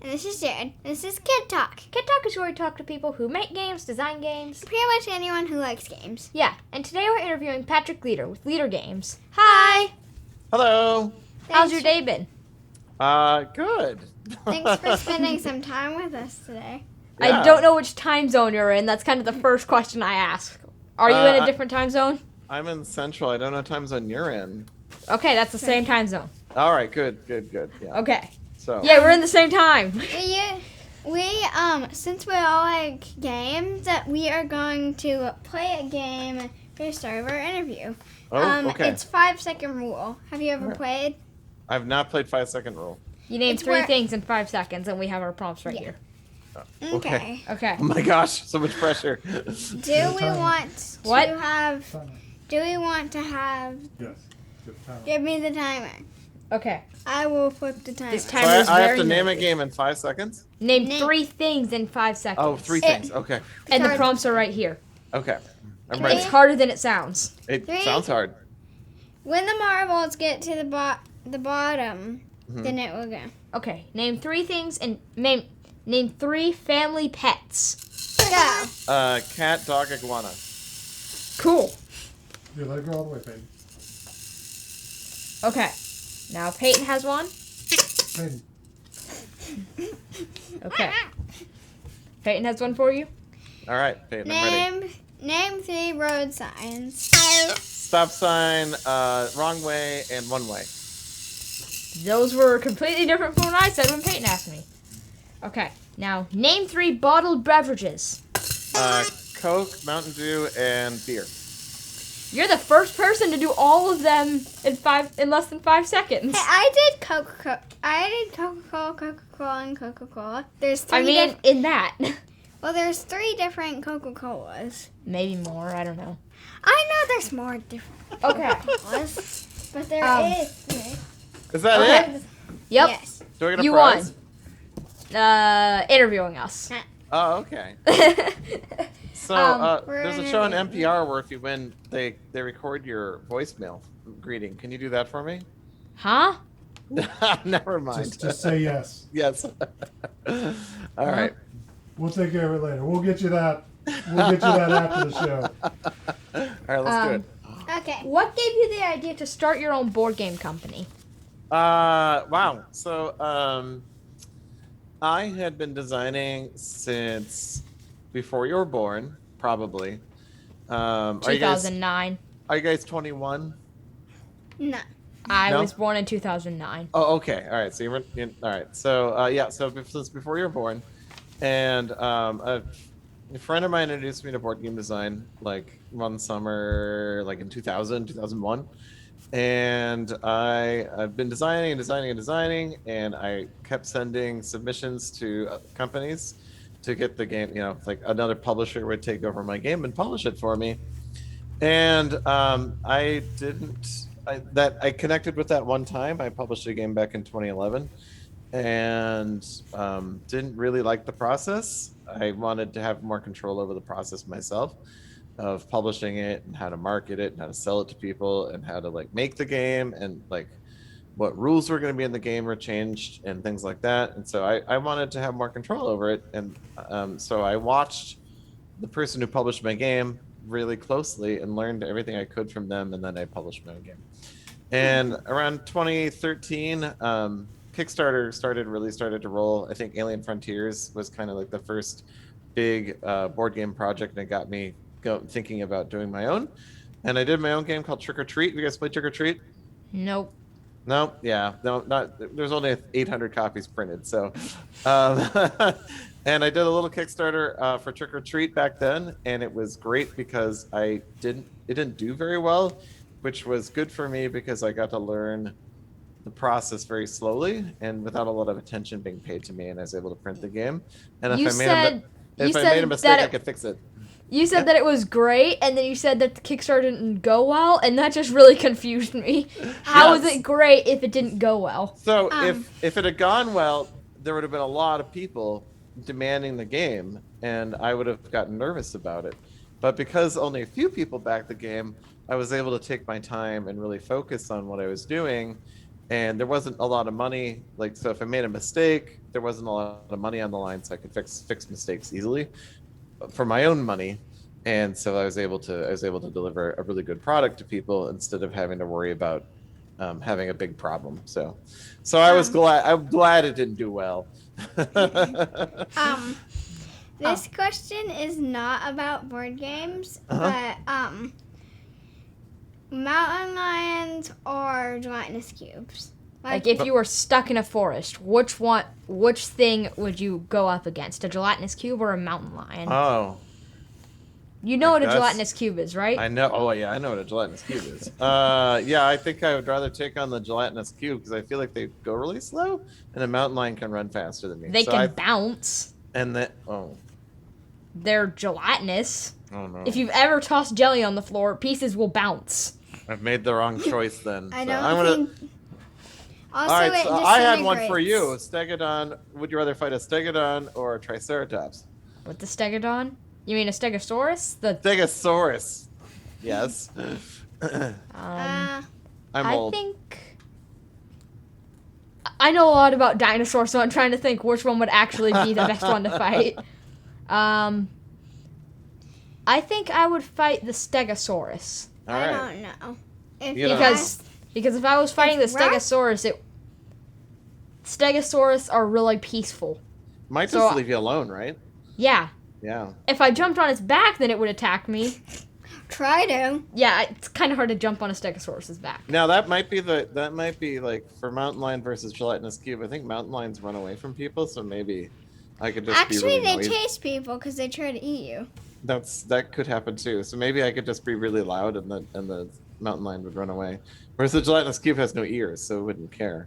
And this is Jared. This is Kidtalk. Kidtalk is where we talk to people who make games, design games. Pretty much anyone who likes games. Yeah, and today we're interviewing Patrick Leader with Leader Games. Hi! Hello. How's your day been? Good. Thanks for spending some time with us today. I don't know which time zone you're in. That's kind of the first question I ask. Are you in a different time zone? I'm in Central. I don't know what time zone you're in. Okay, that's the same time zone. All right, good. Yeah. Okay. So. Yeah, we're in the same time. Since we all like games, we are going to play a game for the start of our interview. Oh, okay. It's 5-second rule. Have you ever played? I've not played 5-second rule. You name three things in 5 seconds, and we have our prompts right here. Okay. Okay. Oh my gosh, so much pressure. Do we want to have? Yes. Give me the timer. Okay. I will flip the timer. This So timer is I have very to name a noisy. game in 5 seconds? Name 3 things in 5 seconds. Oh, 3 things. Okay. And the prompts are right here. Okay. I'm It's ready. harder than it sounds. It Three. sounds hard. When the marbles get to the bottom, Mm-hmm. then it will go. Okay. Name 3 things and name 3 family pets. Go. Cat, dog, iguana. Cool. You let it go all the way, Peyton. Okay. Now Peyton has one. Peyton. Okay. Peyton has one for you. All right, Peyton, I'm ready. Name 3 road signs. Stop sign, wrong way, and one way. Those were completely different from what I said when Peyton asked me. Okay. Now name 3 bottled beverages. Coke, Mountain Dew, and beer. You're the first person to do all of them in less than 5 seconds. Hey, I did Coca-Cola. Coca-Cola, and Coca-Cola. There's 3 I mean, in that. Well, there's 3 different Coca-Colas. Maybe more. I don't know. I know there's more different Okay. Coca-Colas, but there is 3. Is that it? Yep. Yes. Do I get a You prize? won. Interviewing us. Oh, okay. So there's a show on NPR where if you win, they record your voicemail greeting. Can you do that for me? Huh? Never mind. Just say yes. Yes. All right. We'll take care of it later. We'll get you that. We'll get you that after the show. All right, let's do it. Okay. What gave you the idea to start your own board game company? Wow. So I had been designing since before you were born, probably. 2009. Are you guys 21? No. I No? was born in 2009. Oh, okay. All right. So you were all right. So yeah. So since before you were born, and a friend of mine introduced me to board game design like one summer, like in 2001. And I've been designing, and I kept sending submissions to companies to get the game. You know, like another publisher would take over my game and publish it for me. And I connected with that one time. I published a game back in 2011, and didn't really like the process. I wanted to have more control over the process myself, of publishing it and how to market it and how to sell it to people and how to like make the game and like what rules were going to be in the game were changed and things like that. And so I wanted to have more control over it. And so I watched the person who published my game really closely and learned everything I could from them. And then I published my own game. And around 2013, Kickstarter started to roll. I think Alien Frontiers was kind of like the first big board game project, and it got me thinking about doing my own. And I did my own game called Trick or Treat. You guys play Trick or Treat? Nope. No, yeah, no, not. There's only 800 copies printed, so. And I did a little Kickstarter for Trick or Treat back then, and it was great because it didn't do very well, which was good for me because I got to learn the process very slowly and without a lot of attention being paid to me, and I was able to print the game. And if I made a mistake, I could fix it. You said that it was great, and then you said that the Kickstarter didn't go well, and that just really confused me. How was it great if it didn't go well? So if it had gone well, there would have been a lot of people demanding the game, and I would have gotten nervous about it. But because only a few people backed the game, I was able to take my time and really focus on what I was doing and there wasn't a lot of money. Like, so if I made a mistake, there wasn't a lot of money on the line, so I could fix mistakes easily for my own money. And so I was able to deliver a really good product to people instead of having to worry about having a big problem. So I'm glad it didn't do well. This question is not about board games, but mountain lions or gelatinous cubes. Like if you were stuck in a forest, which thing would you go up against? A gelatinous cube or a mountain lion? Oh. You know what a gelatinous cube is, right? I know. Oh, yeah, I know what a gelatinous cube is. Yeah, I think I would rather take on the gelatinous cube because I feel like they go really slow, and a mountain lion can run faster than me. They can bounce. And they're gelatinous. Oh no! If you've ever tossed jelly on the floor, pieces will bounce. I've made the wrong choice then. I so don't think. Also, all right, so I had one for disintegrates. you. Stegodon. Would you rather fight a Stegodon or a Triceratops? With the Stegodon? You mean a Stegosaurus? The Stegosaurus. Yes. Uh, I'm I old. think I know a lot about dinosaurs, so I'm trying to think which one would actually be the best one to fight. I think I would fight the Stegosaurus. All I right. don't know. If You don't Because if I was fighting the If rap- Stegosaurus, Stegosaurus are really peaceful. Might So- just leave you alone, right? Yeah. Yeah. If I jumped on its back, then it would attack me. try to. Yeah, it's kind of hard to jump on a Stegosaurus's back. Now that might be like for mountain lion versus gelatinous cube. I think mountain lions run away from people, so maybe I could just Actually, be really they noisy. chase people because they try to eat you. That could happen too. So maybe I could just be really loud and the mountain lion would run away. Whereas the gelatinous cube has no ears, so it wouldn't care.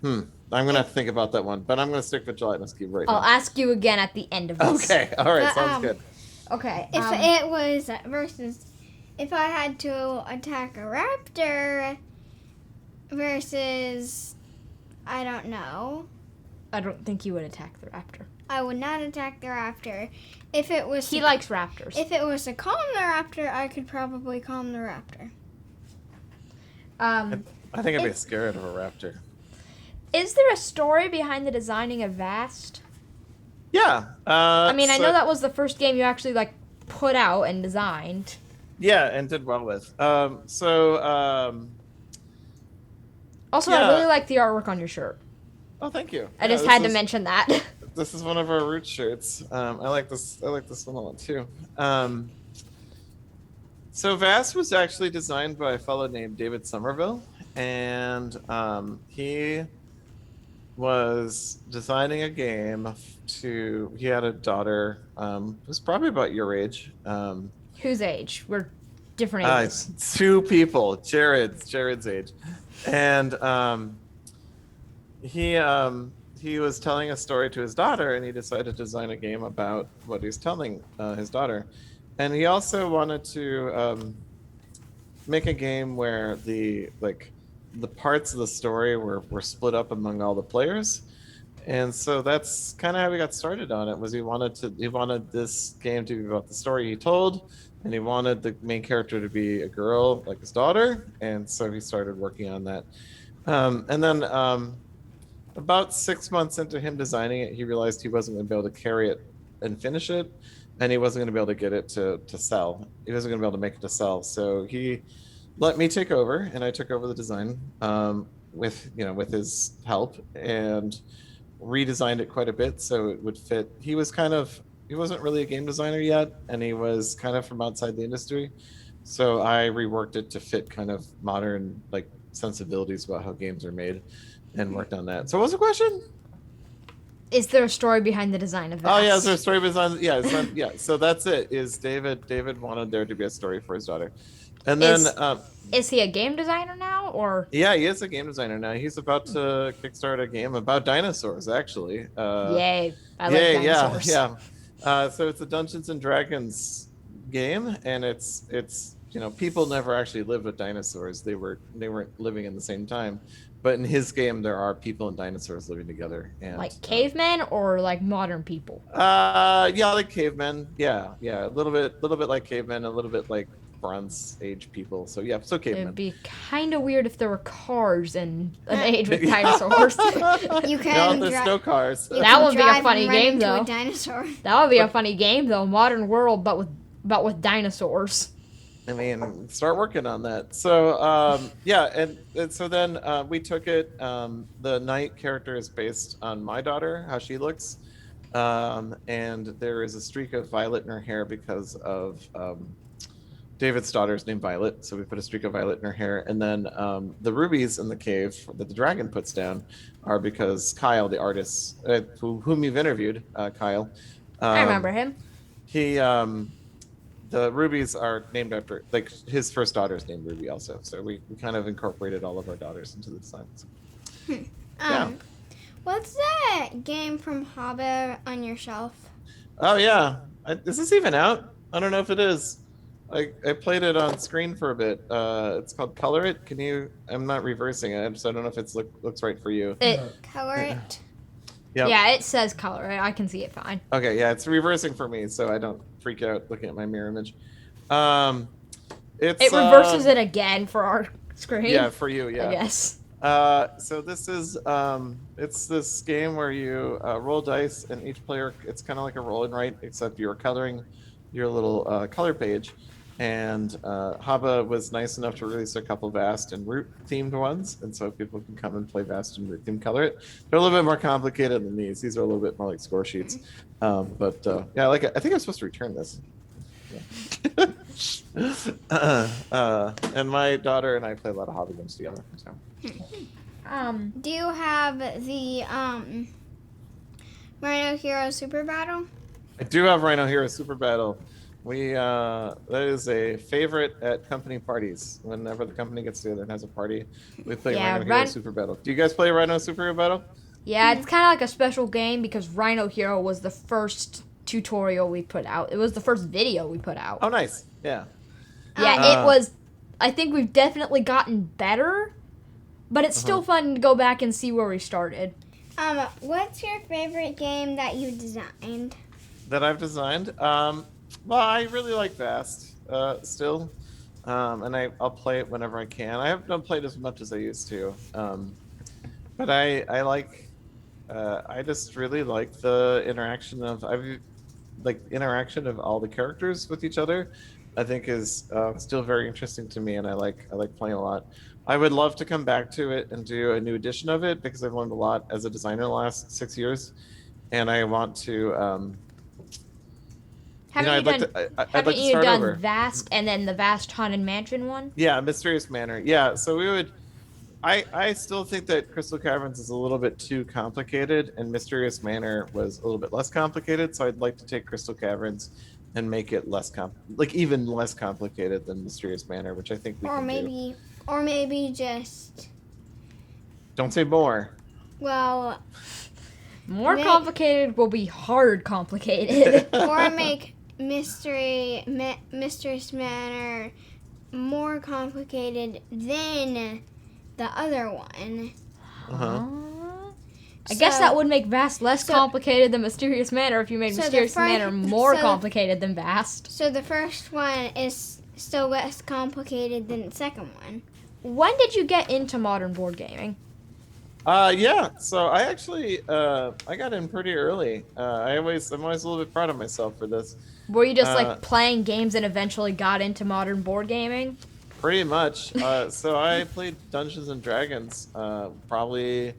I'm gonna have to think about that one, but I'm gonna stick with gelatinous cube right I'll now. ask you again at the end of this. Okay, all right, But, sounds good. Okay. If it was versus, if I had to attack a raptor versus, I don't know, I don't think you would attack the raptor. I would not attack the raptor. If it was He to, likes raptors. if it was to calm the raptor, I could probably calm the raptor. I think I'd be scared of a raptor. Is there a story behind the designing of Vast? Yeah. I mean, I know that was the first game you actually put out and designed. Yeah, and did well with. Also, Yeah. I really like the artwork on your shirt. Oh, thank you. I Yeah, just this had to is- mention that. This is one of our root shirts. I like this. I like this one a lot too. So Vast was actually designed by a fellow named David Somerville, and he was designing a game to. He had a daughter who's probably about your age. Whose age? We're different ages. Two people. Jared's age, and he was telling a story to his daughter, and he decided to design a game about what he's telling his daughter. And he also wanted to make a game where the parts of the story were split up among all the players. And so that's kind of how we got started on it. Was he wanted this game to be about the story he told, and he wanted the main character to be a girl like his daughter. And so he started working on that. And then about 6 months into him designing it, he realized he wasn't going to be able to carry it and finish it, and he wasn't going to be able to get it to sell. He wasn't going to be able to make it to sell. So he let me take over, and I took over the design with his help, and redesigned it quite a bit so it would fit. He wasn't really a game designer yet, and he was kind of from outside the industry. So I reworked it to fit kind of modern sensibilities about how games are made, and worked on that. So what was the question? Is there a story behind the design of Vast? Oh yeah, is there a story behind? Yeah. So that's it. Is David wanted there to be a story for his daughter, and then Is he a game designer now, or? yeah, he is a game designer now. He's about to kickstart a game about dinosaurs, actually. Yay! I like dinosaurs. Yeah. So it's a Dungeons and Dragons game, and it's people never actually lived with dinosaurs. They weren't living in the same time. But in his game, there are people and dinosaurs living together, and Like cavemen or like modern people? yeah, like cavemen. Yeah, a little bit like cavemen, a little bit like Bronze Age people. So yeah, so cavemen. It'd be kind of weird if there were cars in an age with dinosaurs. You No, can there's no cars. you That can would be a drive funny and run game, into though. A dinosaur. That would be a funny game, though. Modern world, but with dinosaurs. I mean, start working on that. So yeah, and so then we took it. The knight character is based on my daughter, how she looks, and there is a streak of violet in her hair because of David's daughter's named Violet, so we put a streak of violet in her hair. And then the rubies in the cave that the dragon puts down are because Kyle, the artist, whom you've interviewed, Kyle. I remember him. He the rubies are named after, like, his first daughter is named Ruby also. So we kind of incorporated all of our daughters into the designs. Yeah. What's that game from Hobbies on your shelf? Oh yeah, is this even out? I don't know if it is. I played it on screen for a bit. It's called Color It. Can you? I'm not reversing it, so I don't know if it's looks right for you. Color It. Yep. Yeah, it says color. I can see it fine. Okay, yeah, it's reversing for me, so I don't freak out looking at my mirror image. It reverses it again for our screen. Yeah, for you, yeah. I guess. So this is it's this game where you roll dice, and each player, it's kind of like a roll and write, except you're coloring your little color page. And Haba was nice enough to release a couple Vast and Root themed ones, and so people can come and play Vast and Root themed Color It. They're a little bit more complicated than these. These are a little bit more like score sheets. But yeah, I like it. I think I'm supposed to return this. Yeah. And my daughter and I play a lot of hobby games together. So. Do you have the Rhino Hero Super Battle? I do have Rhino Hero Super Battle. We that is a favorite at company parties. Whenever the company gets together and has a party, we play Rhino Hero Super Battle. Do you guys play Rhino Super Battle? Yeah, it's kind of like a special game because Rhino Hero was the first tutorial we put out. It was the first video we put out. Oh, nice. Yeah. Yeah, it was. I think we've definitely gotten better, but it's still fun to go back and see where we started. What's your favorite game that you designed? That I've designed. Well, I really like Vast still, and I'll play it whenever I can. I haven't played as much as I used to, but I like. I just really like the interaction of interaction of all the characters with each other. I think is still very interesting to me, and I like playing a lot. I would love to come back to it and do a new edition of it because I've learned a lot as a designer the last 6 years, and I want to. Haven't you done Vast and then the Vast Haunted Mansion one? Yeah, Mysterious Manor. Yeah, so we would. I still think that Crystal Caverns is a little bit too complicated, and Mysterious Manor was a little bit less complicated. So I'd like to take Crystal Caverns and make it even less complicated than Mysterious Manor, which I think we can do. Or maybe just. Don't say more. Well. More complicated will be hard complicated. Or make Mysterious Manor more complicated than the other one. I guess that would make Vast less complicated than Mysterious Manor if you made Mysterious Manor more complicated than Vast. So the first one is still less complicated than the second one. When did you get into modern board gaming? Yeah. So I actually I got in pretty early. I'm always a little bit proud of myself for this. Were you just like playing games and eventually got into modern board gaming? Pretty much. So I played Dungeons and Dragons probably.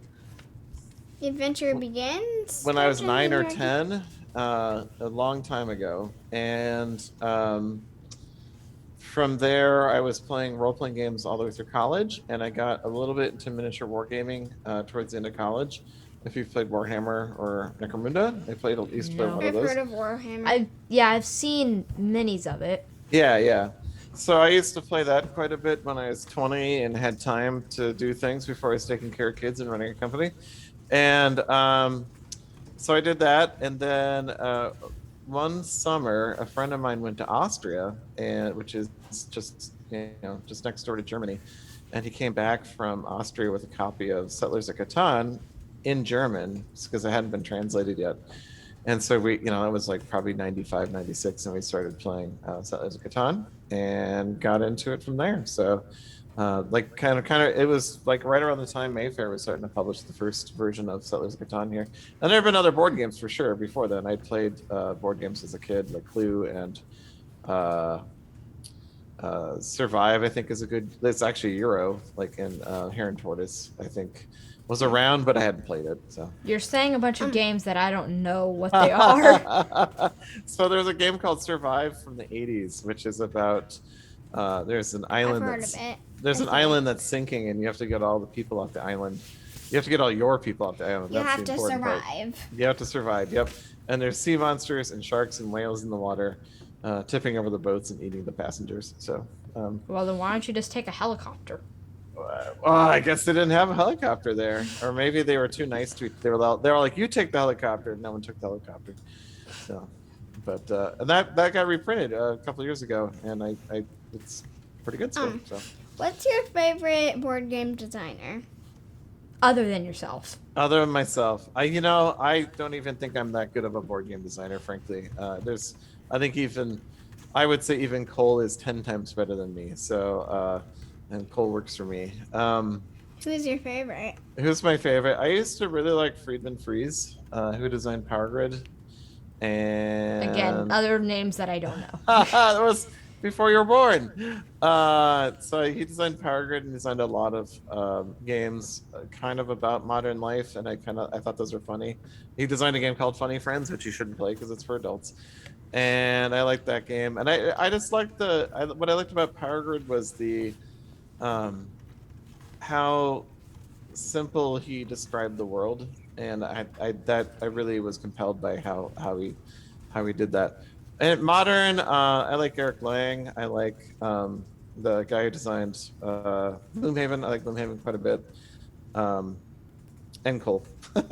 The adventure begins When I was 9 or 10, a long time ago, and from there I was playing role-playing games all the way through college, and I got a little bit into miniature wargaming towards the end of college. If you've played Warhammer or Necromunda, I used to play one of those. I've heard of Warhammer. I've seen minis of it. Yeah. So I used to play that quite a bit when I was 20 and had time to do things before I was taking care of kids and running a company. And so I did that, and then one summer, a friend of mine went to Austria, which is just next door to Germany, and he came back from Austria with a copy of Settlers of Catan in German because it hadn't been translated yet. And so we, it was like probably 95, 96, and we started playing Settlers of Catan and got into it from there. So like kind of, it was like right around the time Mayfair was starting to publish the first version of Settlers of Catan here. And there have been other board games for sure before then. I played board games as a kid, like Clue and Survive, I think is a good, it's actually Euro, like in Hare and Tortoise, I think was around, but I hadn't played it. So You're saying a bunch of games that I don't know what they are. So there's a game called Survive from the 80s, which is about there's an island I've heard of it. there's an island that's sinking, and you have to get all the people off the island. You have to get all your people off the island. You That's have the to important part. survive. You have to survive. Yep. And there's sea monsters and sharks and whales in the water, tipping over the boats and eating the passengers. So. Well, then why don't you just take a helicopter? Well, I guess they didn't have a helicopter there, or maybe they were too nice to. They were like, "You take the helicopter," and no one took the helicopter. So, but and that got reprinted a couple of years ago, and I it's pretty good still. So. What's your favorite board game designer? Other than yourself. Other than myself, I don't even think I'm that good of a board game designer, frankly. I would say even Cole is 10 times better than me. So, and Cole works for me. Who's your favorite? Who's my favorite? I used to really like Friedman Fries, who designed Power Grid. And Again, other names that I don't know. that was before you were born. So he designed Power Grid and designed a lot of games kind of about modern life, and I thought those were funny. He designed a game called Funny Friends, which you shouldn't play because it's for adults. And I liked that game, and I just liked what I liked about Power Grid was the how simple he described the world, and I really was compelled by how he did that. And modern, I like Eric Lang. I like the guy who designed Gloomhaven. I like Gloomhaven quite a bit. And Cole. Can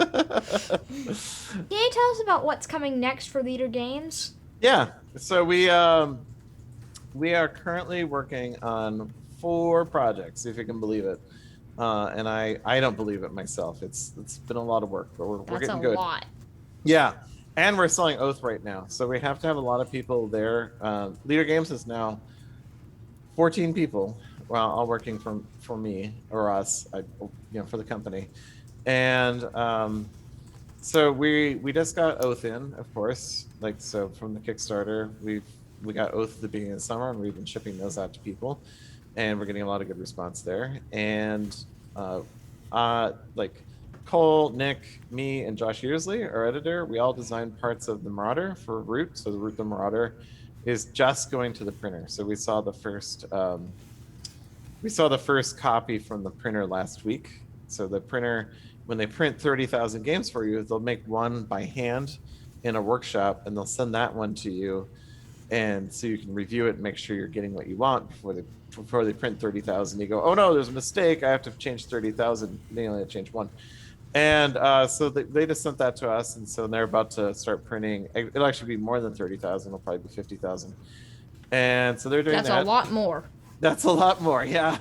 you tell us about what's coming next for Leader Games? Yeah, so we are currently working on 4 projects, if you can believe it. And I don't believe it myself. It's been a lot of work, but we're getting good. That's a lot. Yeah, and we're selling Oath right now, so we have to have a lot of people there. Leader Games is now 14 people, well, all working for me or us, for the company, and so we just got Oath in, of course, so from the Kickstarter, we got Oath at the beginning of the summer, and we've been shipping those out to people, and we're getting a lot of good response there. And Cole, Nick, me, and Josh Yearsley, our editor, we all designed parts of the Marauder for Root. So the Root the Marauder is just going to the printer. So we saw the first copy from the printer last week. So the printer, when they print 30,000 games for you, they'll make one by hand in a workshop, and they'll send that one to you, and so you can review it and make sure you're getting what you want before they print 30,000. You go, oh no, there's a mistake, I have to change 30,000. They only have to change one. And so they just sent that to us, and so they're about to start printing. It'll actually be more than 30,000. It'll probably be 50,000. And so they're doing that. That's a lot more. That's a lot more, yeah.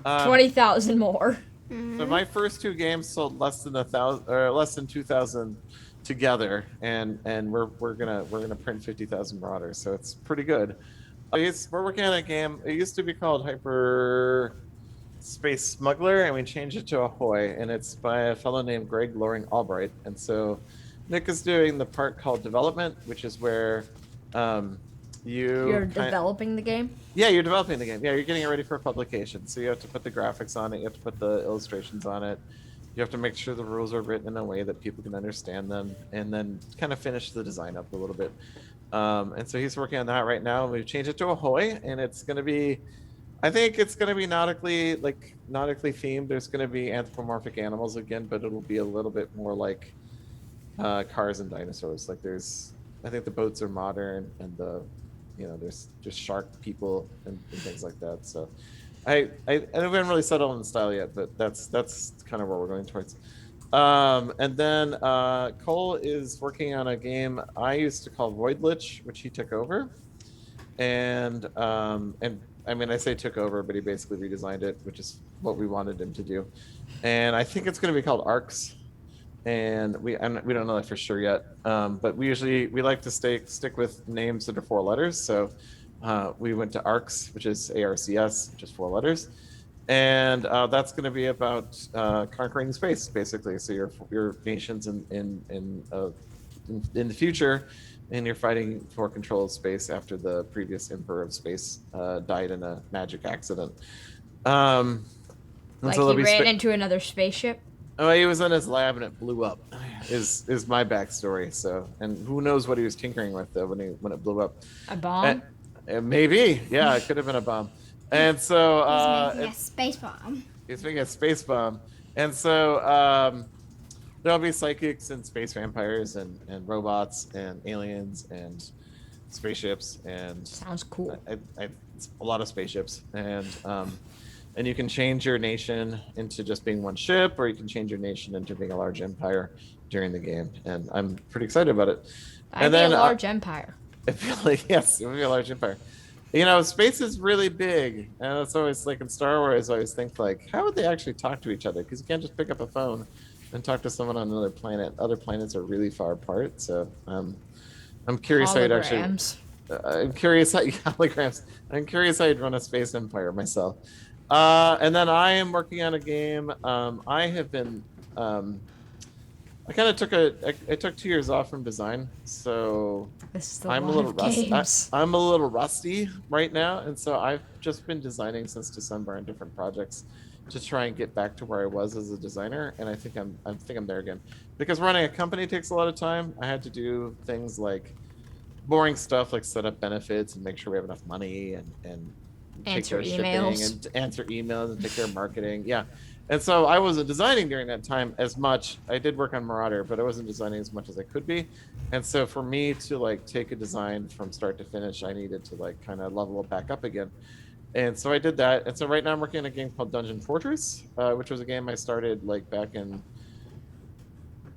20,000 more. So my first 2 games sold less than 1,000 or less than 2,000 together, and we're gonna print 50,000 Marauders, so it's pretty good. We're working on a game. It used to be called Hyper Space Smuggler, and we changed it to Ahoy, and it's by a fellow named Greg Loring Albright. And so Nick is doing the part called development, which is where you're developing the game. Yeah, you're developing the game. Yeah, you're getting it ready for publication. So you have to put the graphics on it. You have to put the illustrations on it. You have to make sure the rules are written in a way that people can understand them, and then kind of finish the design up a little bit. And so he's working on that right now. We've changed it to Ahoy, and it's going to be, I think it's going to be nautically themed. There's going to be anthropomorphic animals again, but it'll be a little bit more like cars and dinosaurs. I think the boats are modern, and there's just shark people and things like that. So I haven't really settled on the style yet, but that's kind of where we're going towards. And then Cole is working on a game I used to call Void Lich, which he took over. And I mean, I say took over, but he basically redesigned it, which is what we wanted him to do. And I think it's going to be called Arcs. and we don't know that for sure yet. But we like to stick with names that are 4 letters. So we went to ARCS, which is ARCS, which is 4 letters, and that's going to be about conquering space, basically. So your nations in the future, and you're fighting for control of space after the previous emperor of space died in a magic accident. Like he ran into another spaceship. Oh, he was in his lab and it blew up. Is my backstory. So, and who knows what he was tinkering with though when it blew up? A bomb? Maybe, yeah, it could have been a bomb. And so he's making a space bomb. He's making a space bomb, and so there'll be psychics and space vampires and robots and aliens and spaceships and sounds cool. A lot of spaceships and you can change your nation into just being one ship, or you can change your nation into being a large empire during the game. And I'm pretty excited about it. I'd be a large empire. I feel like, yes, it would be a large empire. You know, space is really big. And it's always like in Star Wars, I always think like, how would they actually talk to each other? Because you can't just pick up a phone and talk to someone on another planet. Other planets are really far apart. So I'm curious how you'd actually... I'm curious how holograms. I'm curious how you'd run a space empire myself. And then I am working on a game. I have been. I kind of took 2 years off from design, so I'm a little rusty. I'm a little rusty right now, and so I've just been designing since December on different projects to try and get back to where I was as a designer. And I think I'm there again, because running a company takes a lot of time. I had to do things like boring stuff like set up benefits and make sure we have enough money and answer emails and answer emails and take care of marketing. Yeah. And so I wasn't designing during that time as much. I did work on Marauder, but I wasn't designing as much as I could be. And so for me to like take a design from start to finish, I needed to like kind of level it back up again. And so I did that. And so right now I'm working on a game called Dungeon Fortress, which was a game I started like back in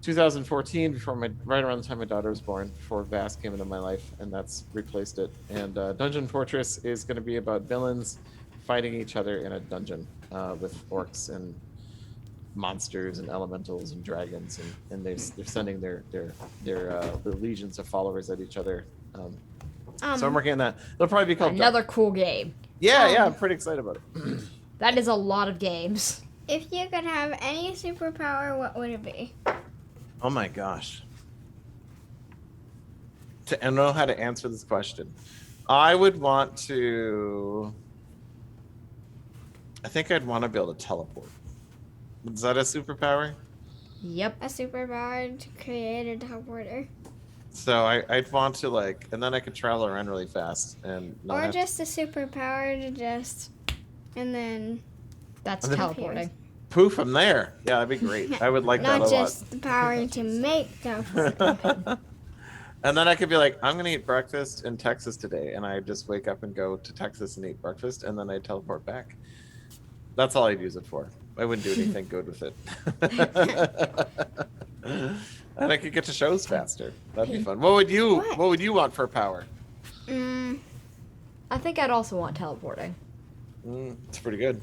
2014, right around the time my daughter was born, before Vast came into my life, and that's replaced it. And Dungeon Fortress is going to be about villains fighting each other in a dungeon with orcs and monsters and elementals and dragons, and they're sending their legions of followers at each other. So I'm working on that. It'll probably be called another cool game. Yeah, I'm pretty excited about it. That is a lot of games. If you could have any superpower, what would it be? Oh my gosh. I don't know how to answer this question. I would want to... I think I'd want to be able to teleport. Is that a superpower? Yep. A superpower to create a teleporter. So I'd want to like... And then I could travel around really fast. And or just a superpower to just... And then... That's teleporting. Poof, I'm there. Yeah, that'd be great. I would like that a lot. Not just the power to make teleportation. And then I could be like, I'm going to eat breakfast in Texas today. And I just wake up and go to Texas and eat breakfast. And then I teleport back. That's all I'd use it for. I wouldn't do anything good with it. And I could get to shows faster. That'd be fun. What would you want for power? I think I'd also want teleporting. It's pretty good.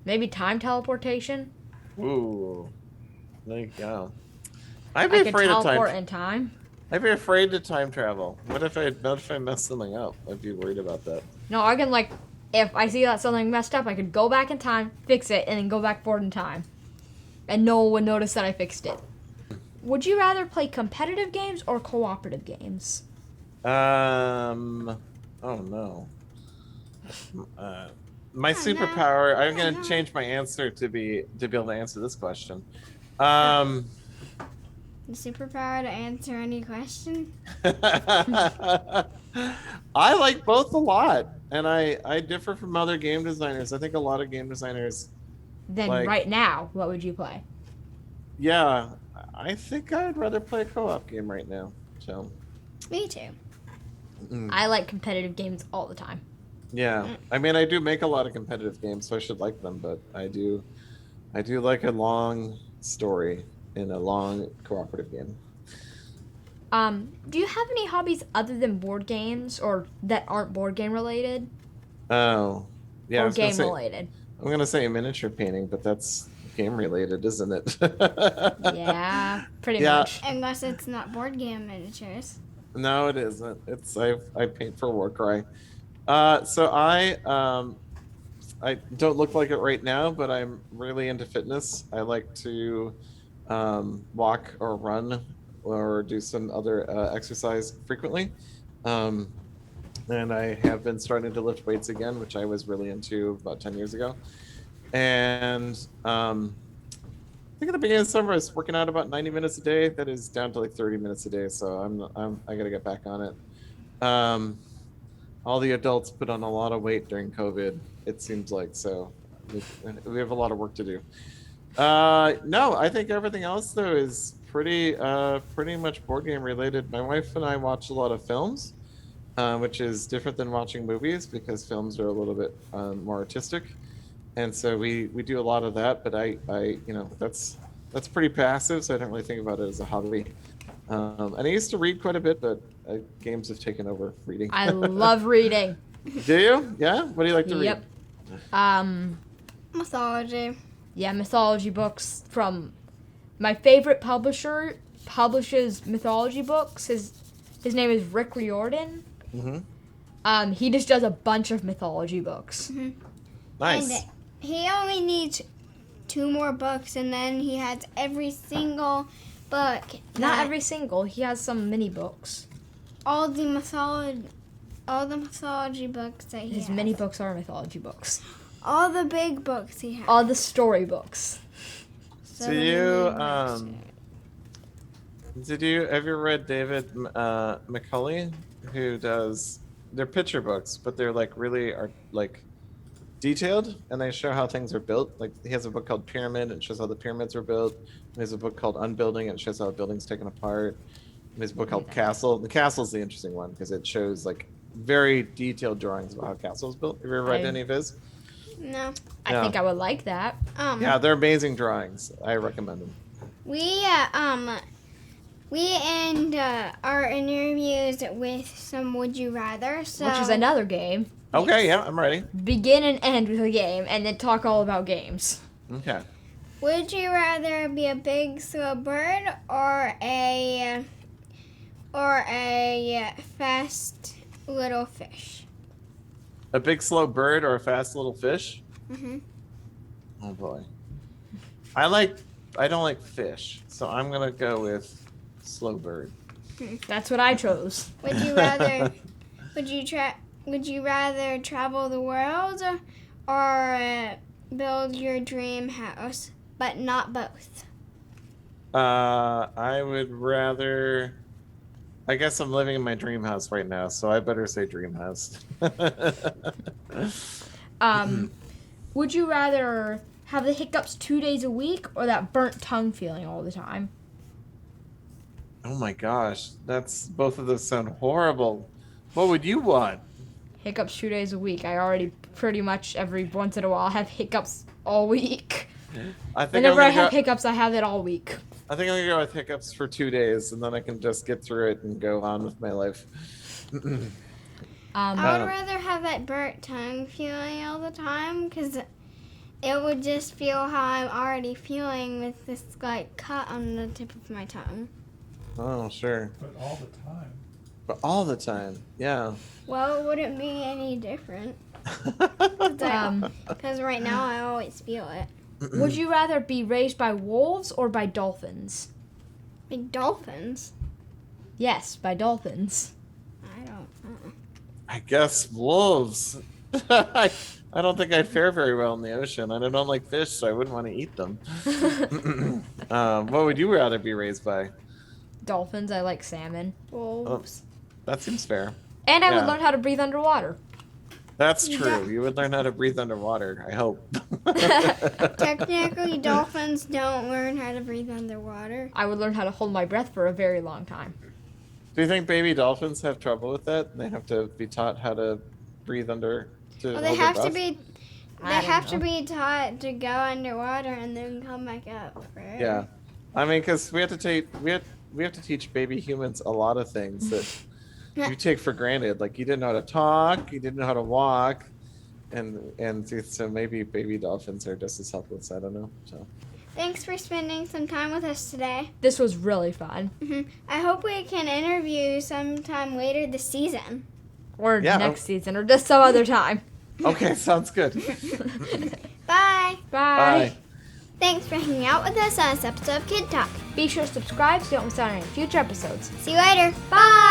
Maybe time teleportation. Ooh, there you go. I'd be afraid of time. I'd be afraid to time travel. What if I mess something up? I'd be worried about that. No, I can like, if I see that something messed up, I could go back in time, fix it, and then go back forward in time, and no one would notice that I fixed it. Would you rather play competitive games or cooperative games? Oh no. My superpower, I'm going to change my answer to be able to answer this question. The superpower to answer any question? I like both a lot, and I differ from other game designers. I think a lot of game designers... Then right now, what would you play? Yeah, I think I'd rather play a co-op game right now. So. Me too. I like competitive games all the time. Yeah, I mean, I do make a lot of competitive games, so I should like them. But I do like a long story in a long cooperative game. Do you have any hobbies other than board games or that aren't board game related? Oh, yeah. Or game related? I'm gonna say miniature painting, but that's game related, isn't it? Yeah, pretty Yeah. much. Unless it's not board game miniatures. No, it isn't. It's I paint for Warcry. So I don't look like it right now, but I'm really into fitness. I like to walk or run or do some other exercise frequently. And I have been starting to lift weights again, which I was really into about 10 years ago. And I think at the beginning of summer, I was working out about 90 minutes a day. That is down to like 30 minutes a day. So I got to get back on it. All the adults put on a lot of weight during COVID, it seems like. So we have a lot of work to do. No, I think everything else though is pretty much board game related. My wife and I watch a lot of films, which is different than watching movies because films are a little bit more artistic. And so we do a lot of that, but I that's pretty passive, so I don't really think about it as a hobby. And I used to read quite a bit, but games have taken over reading. I love reading. Do you? Yeah? What do you like to Yep. read? Mythology. Yeah, mythology books from my favorite publisher publishes mythology books. His name is Rick Riordan. Mm-hmm. He just does a bunch of mythology books. Nice. And he only needs 2 more books, and then he has every single book. Not every single. He has some mini books. All the mythology books that he His has. mini books are mythology books. All the big books he has. All the story books. Do you have you read David McCulley, who does, they're picture books, but they're like really are like detailed, and they show how things are built. Like he has a book called Pyramid, and it shows how the pyramids were built. And he has a book called Unbuilding, and it shows how a building's taken apart. And there's a book called Castle. The Castle's the interesting one because it shows like very detailed drawings about how Castle's built. Have you ever read any of his? No. I think I would like that. Yeah, they're amazing drawings. I recommend them. We end our interviews with some Would You Rather. So Which is another game. Okay, yeah, I'm ready. Begin and end with a game, and then talk all about games. Okay. Would you rather be a big slow bird or a fast little fish? A big slow bird or a fast little fish? Mhm. Oh boy. I don't like fish, so I'm gonna go with slow bird. That's what I chose. Would you rather would you rather travel the world or build your dream house, but not both? I would rather. I guess I'm living in my dream house right now, so I better say dream house. Would you rather have the hiccups 2 days a week or that burnt tongue feeling all the time? Oh my gosh, both of those sound horrible. What would you want? Hiccups 2 days a week. I already pretty much every once in a while have hiccups all week. I think Whenever I have hiccups, I have it all week. I think I'm gonna go with hiccups for 2 days, and then I can just get through it and go on with my life. I would rather have that burnt tongue feeling all the time because it would just feel how I'm already feeling with this like cut on the tip of my tongue. Oh, sure. But all the time. But all the time, yeah. Well, it wouldn't be any different because right now I always feel it. Would you rather be raised by wolves or by dolphins? Big dolphins. Yes, by dolphins. I don't know. I guess wolves. I don't think I'd fare very well in the ocean. I don't like fish, so I wouldn't want to eat them. What would you rather be raised by? Dolphins, I like salmon. Wolves. That seems fair. And I would Yeah. learn how to breathe underwater. That's You true. don't- You would learn how to breathe underwater, I hope. Technically, dolphins don't learn how to breathe underwater. I would learn how to hold my breath for a very long time. Do you think baby dolphins have trouble with that? They have to be taught how to breathe under. Well, they have to be. They I don't have to know. be taught to go underwater and then come back up. Right? Yeah, I mean, because we have to teach baby humans a lot of things that you take for granted. Like you didn't know how to talk, you didn't know how to walk, And so maybe baby dolphins are just as helpless. I don't know. So Thanks for spending some time with us today. This was really fun. I hope we can interview you sometime later this season. Or Yeah. next season, or just some other time. okay, sounds good. Bye. Bye. Thanks for hanging out with us on this episode of Kid Talk. Be sure to subscribe so you don't miss out on any future episodes. See you later. Bye.